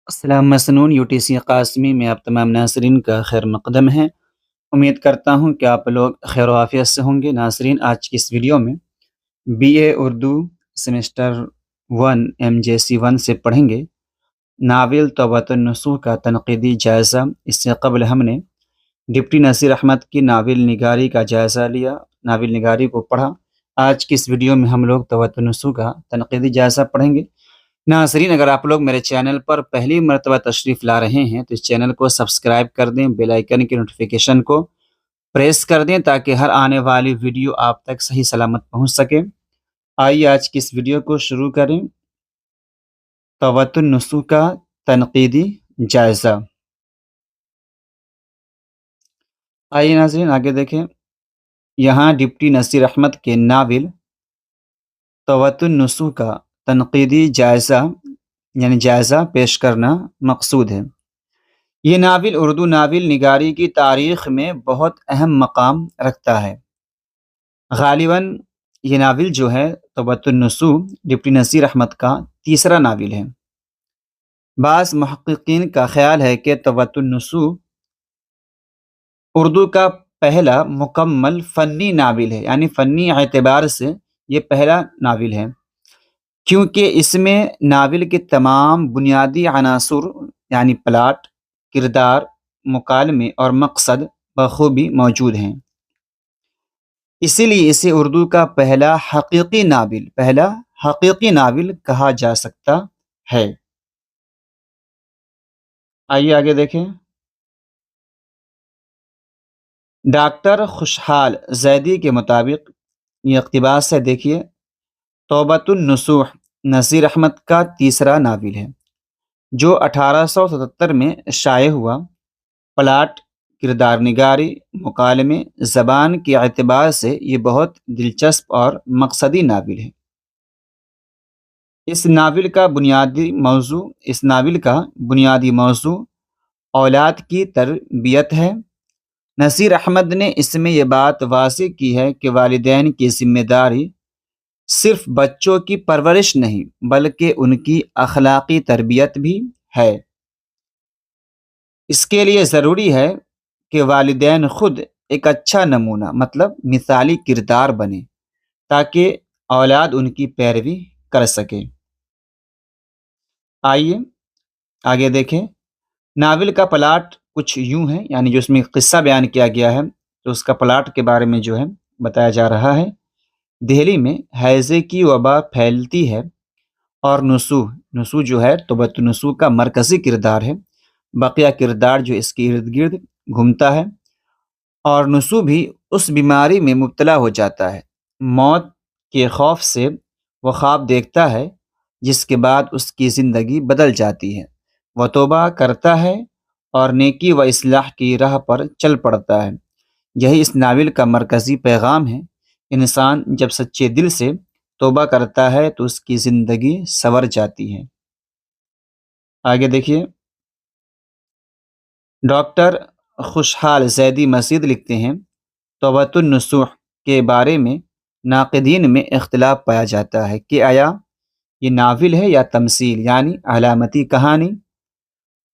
السلام مسنون UTC قاسمی میں آپ تمام ناظرین کا خیر مقدم ہے۔ امید کرتا ہوں کہ آپ لوگ خیر و عافیت سے ہوں گے۔ ناظرین، آج کی اس ویڈیو میں BA اردو سیمسٹر 1 MJC 1 سے پڑھیں گے ناول توبۃ النصوح کا تنقیدی جائزہ۔ اس سے قبل ہم نے ڈپٹی نصیر احمد کی ناول نگاری کا جائزہ لیا، ناول نگاری کو پڑھا۔ آج کی اس ویڈیو میں ہم لوگ توبۃ النصوح کا تنقیدی جائزہ پڑھیں گے۔ ناظرین، اگر آپ لوگ میرے چینل پر پہلی مرتبہ تشریف لا رہے ہیں تو اس چینل کو سبسکرائب کر دیں، بیل آئیکن کی نوٹیفیکیشن کو پریس کر دیں تاکہ ہر آنے والی ویڈیو آپ تک صحیح سلامت پہنچ سکے۔ آئیے آج کی اس ویڈیو کو شروع کریں۔ توبۃ النصوح کا تنقیدی جائزہ۔ آئیے ناظرین آگے دیکھیں۔ یہاں ڈپٹی نصیر احمد کے ناول توبۃ النصوح کا تنقیدی جائزہ یعنی جائزہ پیش کرنا مقصود ہے۔ یہ ناول اردو ناول نگاری کی تاریخ میں بہت اہم مقام رکھتا ہے۔ غالباً یہ ناول جو ہے توبۃ النصوح ڈپٹی نصیر احمد کا تیسرا ناول ہے۔ بعض محققین کا خیال ہے کہ توبۃ النصوح اردو کا پہلا مکمل فنی ناول ہے، یعنی فنی اعتبار سے یہ پہلا ناول ہے، کیونکہ اس میں ناول کے تمام بنیادی عناصر یعنی پلاٹ، کردار، مکالمے اور مقصد بخوبی موجود ہیں۔ اسی لیے اسے اردو کا پہلا حقیقی ناول کہا جا سکتا ہے۔ آئیے آگے دیکھیں۔ ڈاکٹر خوشحال زیدی کے مطابق، یہ اقتباس سے دیکھیے، توبۃ النصوح نصیر احمد کا تیسرا ناول ہے جو 1877 میں شائع ہوا۔ پلاٹ، کردار نگاری، مکالمے، زبان کے اعتبار سے یہ بہت دلچسپ اور مقصدی ناول ہے۔ اس ناول کا بنیادی موضوع اولاد کی تربیت ہے۔ نصیر احمد نے اس میں یہ بات واضح کی ہے کہ والدین کی ذمہ داری صرف بچوں کی پرورش نہیں بلکہ ان کی اخلاقی تربیت بھی ہے۔ اس کے لیے ضروری ہے کہ والدین خود ایک اچھا نمونہ مثالی کردار بنے تاکہ اولاد ان کی پیروی کر سکے۔ آئیے آگے دیکھیں۔ ناول کا پلاٹ کچھ یوں ہے، یعنی جو اس میں قصہ بیان کیا گیا ہے تو اس کا پلاٹ کے بارے میں جو ہے بتایا جا رہا ہے۔ دہلی میں ہیضے کی وبا پھیلتی ہے اور نصوح جو ہے توبۃ النصوح کا مرکزی کردار ہے۔ بقیہ کردار جو اس کے ارد گرد گھومتا ہے، اور نصوح بھی اس بیماری میں مبتلا ہو جاتا ہے۔ موت کے خوف سے وہ خواب دیکھتا ہے جس کے بعد اس کی زندگی بدل جاتی ہے۔ وہ توبہ کرتا ہے اور نیکی و اصلاح کی راہ پر چل پڑتا ہے۔ یہی اس ناول کا مرکزی پیغام ہے۔ انسان جب سچے دل سے توبہ کرتا ہے تو اس کی زندگی سنور جاتی ہے۔ آگے دیکھیے۔ ڈاکٹر خوشحال زیدی مزید لکھتے ہیں، توبۃ النصوح کے بارے میں ناقدین میں اختلاف پایا جاتا ہے کہ آیا یہ ناول ہے یا تمثیل یعنی علامتی کہانی۔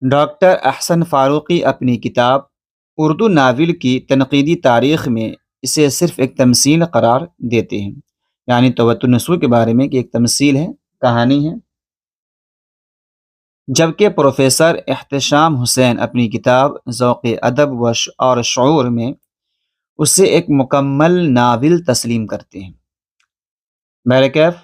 ڈاکٹر احسن فاروقی اپنی کتاب اردو ناول کی تنقیدی تاریخ میں اسے صرف ایک تمثیل قرار دیتے ہیں، یعنی توبۃ النصوح کے بارے میں کہ ایک تمثیل ہے، کہانی ہے۔ جبکہ پروفیسر احتشام حسین اپنی کتاب ذوق ادب اور شعور میں اسے ایک مکمل ناول تسلیم کرتے ہیں۔ بہرکیف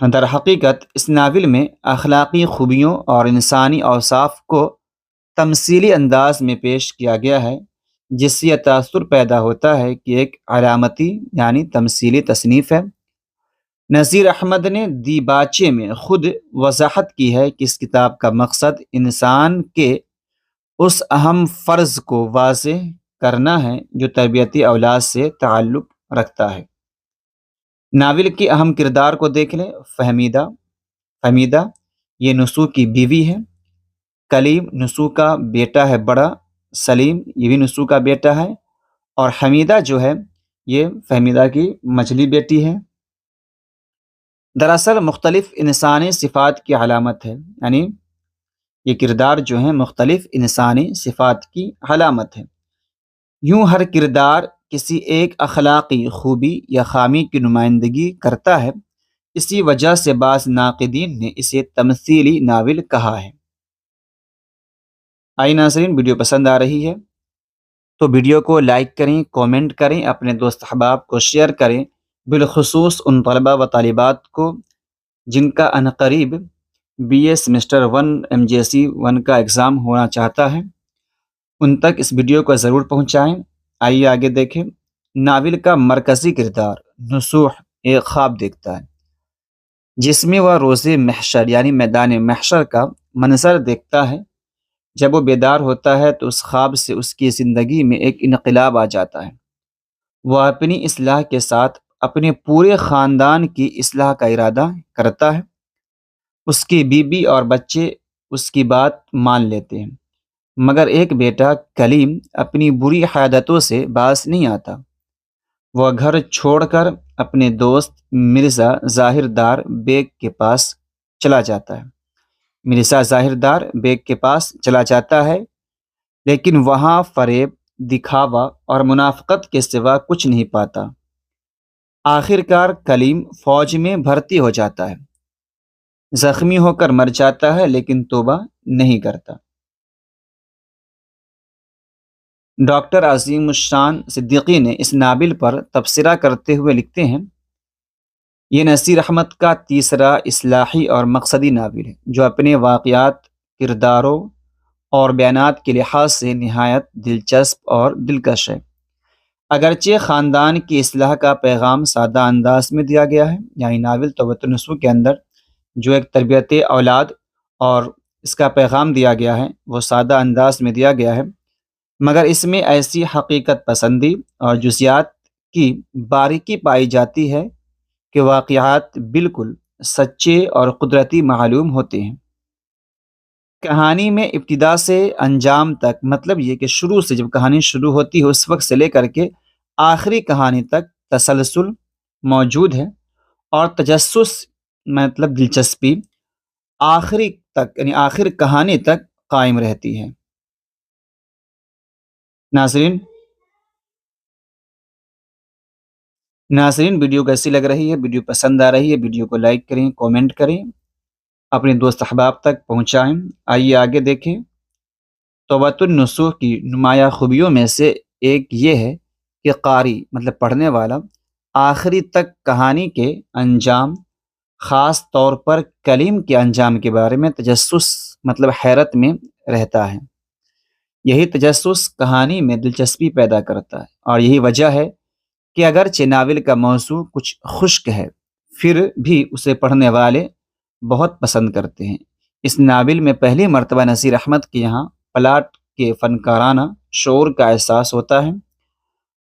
در حقیقت اس ناول میں اخلاقی خوبیوں اور انسانی اوصاف کو تمثیلی انداز میں پیش کیا گیا ہے، جس سے یہ تاثر پیدا ہوتا ہے کہ ایک علامتی یعنی تمثیلی تصنیف ہے۔ نصیر احمد نے دیباچے میں خود وضاحت کی ہے کہ اس کتاب کا مقصد انسان کے اس اہم فرض کو واضح کرنا ہے جو تربیتی اولاد سے تعلق رکھتا ہے۔ ناول کے اہم کردار کو دیکھ لیں۔ فہمیدہ یہ نصوح کی بیوی ہے۔ کلیم نصوح کا بیٹا ہے بڑا۔ سلیم یہ بھی نصوح کا بیٹا ہے، اور حمیدہ جو ہے یہ فہمیدہ کی مجلی بیٹی ہے۔ دراصل مختلف انسانی صفات کی علامت ہے، یعنی یہ کردار جو ہیں مختلف انسانی صفات کی علامت ہے۔ یوں ہر کردار کسی ایک اخلاقی خوبی یا خامی کی نمائندگی کرتا ہے، اسی وجہ سے بعض ناقدین نے اسے تمثیلی ناول کہا ہے۔ آئی ناظرین، ویڈیو پسند آ رہی ہے تو ویڈیو کو لائک کریں، کومنٹ کریں، اپنے دوست احباب کو شیئر کریں، بالخصوص ان طلبہ و طالبات کو جن کا عنقریب بی اے سیمسٹر 1 MJC 1 کا ایگزام ہونا چاہتا ہے، ان تک اس ویڈیو کو ضرور پہنچائیں۔ آئیے آگے دیکھیں۔ ناول کا مرکزی کردار نصوح ایک خواب دیکھتا ہے جس میں وہ روز محشر یعنی میدان محشر کا منظر دیکھتا ہے۔ جب وہ بیدار ہوتا ہے تو اس خواب سے اس کی زندگی میں ایک انقلاب آ جاتا ہے۔ وہ اپنی اصلاح کے ساتھ اپنے پورے خاندان کی اصلاح کا ارادہ کرتا ہے۔ اس کی بیوی اور بچے اس کی بات مان لیتے ہیں، مگر ایک بیٹا کلیم اپنی بری عادتوں سے باز نہیں آتا۔ وہ گھر چھوڑ کر اپنے دوست مرزا ظاہر دار بیگ کے پاس چلا جاتا ہے۔ مرزا ظاہر دار بیگ کے پاس چلا جاتا ہے، لیکن وہاں فریب، دکھاوا اور منافقت کے سوا کچھ نہیں پاتا۔ آخر کار کلیم فوج میں بھرتی ہو جاتا ہے، زخمی ہو کر مر جاتا ہے لیکن توبہ نہیں کرتا۔ ڈاکٹر عظیم الشان صدیقی نے اس ناول پر تبصرہ کرتے ہوئے لکھتے ہیں، یہ نصیر احمد کا تیسرا اصلاحی اور مقصدی ناول ہے جو اپنے واقعات، کرداروں اور بیانات کے لحاظ سے نہایت دلچسپ اور دلکش ہے۔ اگرچہ خاندان کی اصلاح کا پیغام سادہ انداز میں دیا گیا ہے، یعنی ناول توبۃ النصوح کے اندر جو ایک تربیت اولاد اور اس کا پیغام دیا گیا ہے وہ سادہ انداز میں دیا گیا ہے، مگر اس میں ایسی حقیقت پسندی اور جزیات کی باریکی پائی جاتی ہے کہ واقعات بالکل سچے اور قدرتی معلوم ہوتے ہیں۔ کہانی میں ابتدا سے انجام تک، مطلب یہ کہ شروع سے جب کہانی شروع ہوتی ہے اس وقت سے لے کر کے آخری کہانی تک تسلسل موجود ہے، اور تجسس مطلب دلچسپی آخری تک یعنی آخر کہانی تک قائم رہتی ہے۔ ناظرین ویڈیو کیسی لگ رہی ہے؟ ویڈیو پسند آ رہی ہے ویڈیو کو لائک کریں، کومنٹ کریں، اپنے دوست احباب تک پہنچائیں۔ آئیے آگے دیکھیں۔ توبۃ النصوح کی نمایاں خوبیوں میں سے ایک یہ ہے کہ قاری مطلب پڑھنے والا آخری تک کہانی کے انجام، خاص طور پر کلیم کے انجام کے بارے میں تجسس مطلب حیرت میں رہتا ہے۔ یہی تجسس کہانی میں دلچسپی پیدا کرتا ہے، اور یہی وجہ ہے کہ اگرچہ ناول کا موضوع کچھ خشک ہے، پھر بھی اسے پڑھنے والے بہت پسند کرتے ہیں۔ اس ناول میں پہلی مرتبہ نصیر احمد کے یہاں پلاٹ کے فنکارانہ شعور کا احساس ہوتا ہے۔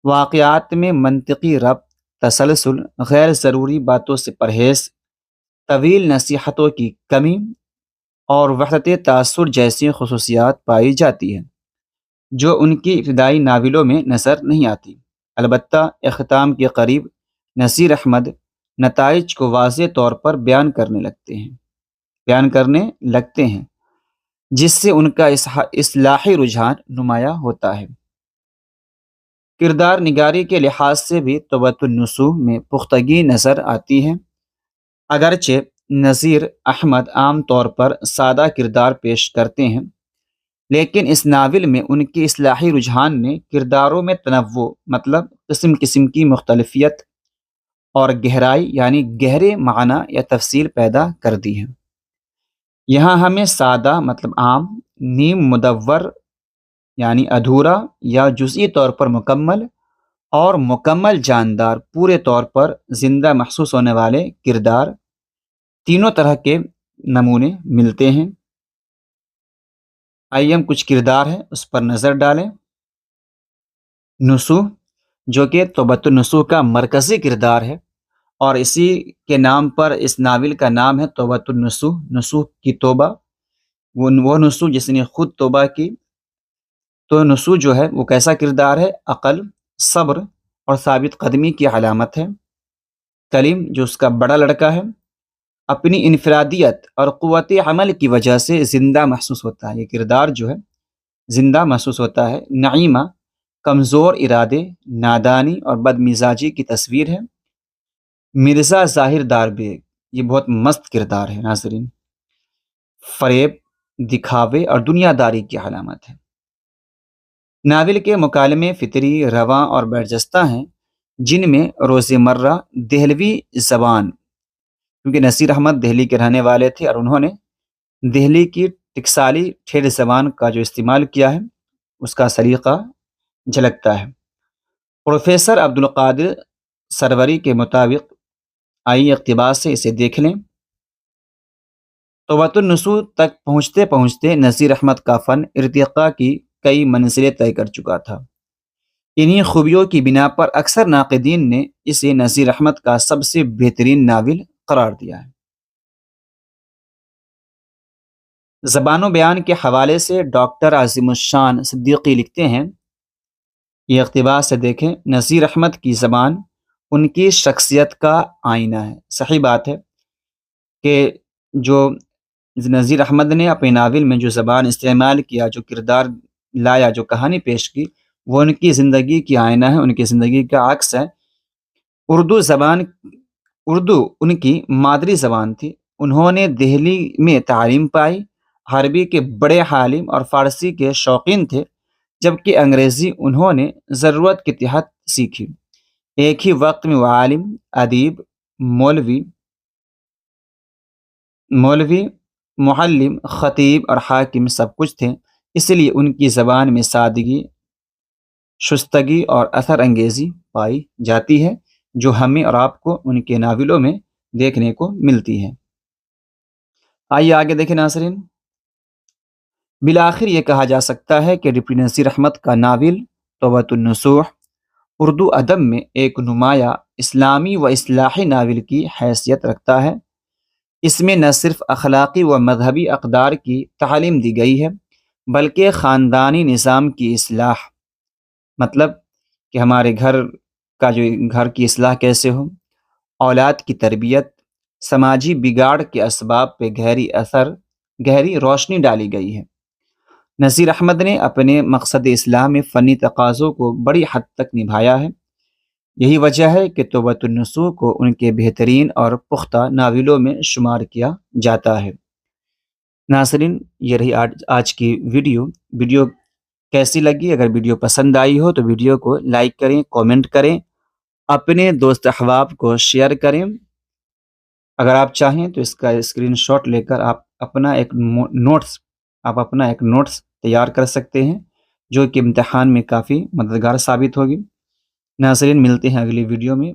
واقعات میں منطقی ربط، تسلسل، غیر ضروری باتوں سے پرہیز، طویل نصیحتوں کی کمی اور وحدت تاثر جیسی خصوصیات پائی جاتی ہیں جو ان کی ابتدائی ناولوں میں نظر نہیں آتی۔ البتہ اختتام کے قریب نصیر احمد نتائج کو واضح طور پر بیان کرنے لگتے ہیں جس سے ان کا اصلاحی رجحان نمایاں ہوتا ہے۔ کردار نگاری کے لحاظ سے بھی توبۃ النصوح میں پختگی نظر آتی ہے۔ اگرچہ نصیر احمد عام طور پر سادہ کردار پیش کرتے ہیں، لیکن اس ناول میں ان کی اصلاحی رجحان نے کرداروں میں تنوع مطلب قسم قسم کی مختلفیت اور گہرائی یعنی گہرے معنی یا تفصیل پیدا کر دی ہے۔ یہاں ہمیں سادہ مطلب عام، نیم مدور یعنی ادھورا یا جزئی طور پر مکمل، اور مکمل جاندار پورے طور پر زندہ محسوس ہونے والے کردار، تینوں طرح کے نمونے ملتے ہیں۔ آئیے ہم کچھ کردار ہیں اس پر نظر ڈالیں۔ نصوح جو کہ توبۃ النصوح کا مرکزی کردار ہے، اور اسی کے نام پر اس ناول کا نام ہے توبۃ النصوح، نصوح کی توبہ، وہ نصوح جس نے خود توبہ کی۔ تو نصوح جو ہے وہ کیسا کردار ہے؟ عقل، صبر اور ثابت قدمی کی علامت ہے۔ کلیم جو اس کا بڑا لڑکا ہے اپنی انفرادیت اور قوت عمل کی وجہ سے زندہ محسوس ہوتا ہے۔ یہ کردار جو ہے زندہ محسوس ہوتا ہے۔ نعیمہ کمزور ارادے، نادانی اور بد مزاجی کی تصویر ہے۔ مرزا ظاہر دار بیگ، یہ بہت مست کردار ہے ناظرین، فریب، دکھاوے اور دنیا داری کی علامت ہے۔ ناول کے مکالمے فطری، رواں اور برجستہ ہیں، جن میں روزمرہ دہلوی زبان، کیونکہ نصیر احمد دہلی کے رہنے والے تھے اور انہوں نے دہلی کی ٹکسالی ٹھیٹھ زبان کا جو استعمال کیا ہے اس کا سلیقہ جھلکتا ہے۔ پروفیسر عبدالقادر سروری کے مطابق آئیے اقتباس سے اسے دیکھ لیں۔ توبۃ النصوح تک پہنچتے پہنچتے نصیر احمد کا فن ارتقاء کی کئی منزلیں طے کر چکا تھا۔ انہی خوبیوں کی بنا پر اکثر ناقدین نے اسے نصیر احمد کا سب سے بہترین ناول قرار دیا ہے۔ زبان و بیان کے حوالے سے ڈاکٹر عظیم الشان صدیقی لکھتے ہیں، یہ اقتباس سے دیکھیں، نصیر احمد کی زبان ان کی شخصیت کا آئینہ ہے۔ صحیح بات ہے کہ جو نذیر احمد نے اپنے ناول میں جو زبان استعمال کیا، جو کردار لایا، جو کہانی پیش کی، وہ ان کی زندگی کی آئینہ ہے، ان کی زندگی کا عکس ہے۔ اردو ان کی مادری زبان تھی۔ انہوں نے دہلی میں تعلیم پائی، عربی کے بڑے عالم اور فارسی کے شوقین تھے، جبکہ انگریزی انہوں نے ضرورت کے تحت سیکھی۔ ایک ہی وقت میں وہ عالم، ادیب، مولوی، معلم، خطیب اور حاکم سب کچھ تھے۔ اس لیے ان کی زبان میں سادگی، شستگی اور اثر انگیزی پائی جاتی ہے، جو ہمیں اور آپ کو ان کے ناولوں میں دیکھنے کو ملتی ہے۔ آئیے آگے دیکھیں ناظرین۔ بالآخر یہ کہا جا سکتا ہے کہ ڈپٹی نصیر احمد کا ناول توبۃ النصوح اردو ادب میں ایک نمایاں اسلامی و اصلاحی ناول کی حیثیت رکھتا ہے۔ اس میں نہ صرف اخلاقی و مذہبی اقدار کی تعلیم دی گئی ہے، بلکہ خاندانی نظام کی اصلاح، مطلب کہ ہمارے گھر کی اصلاح کیسے ہو، اولاد کی تربیت، سماجی بگاڑ کے اسباب پہ گہری روشنی ڈالی گئی ہے۔ نصیر احمد نے اپنے مقصد اصلاح میں فنی تقاضوں کو بڑی حد تک نبھایا ہے۔ یہی وجہ ہے کہ توبۃ النصوح کو ان کے بہترین اور پختہ ناولوں میں شمار کیا جاتا ہے۔ ناظرین، یہ رہی آج کی ویڈیو کیسی لگی؟ اگر ویڈیو پسند آئی ہو تو ویڈیو کو لائک کریں، کومنٹ کریں، اپنے دوست احباب کو شیئر کریں۔ اگر آپ چاہیں تو اس کا اسکرین شاٹ لے کر آپ اپنا ایک نوٹس تیار کر سکتے ہیں، جو کہ امتحان میں کافی مددگار ثابت ہوگی۔ ناظرین، ملتے ہیں اگلی ویڈیو میں۔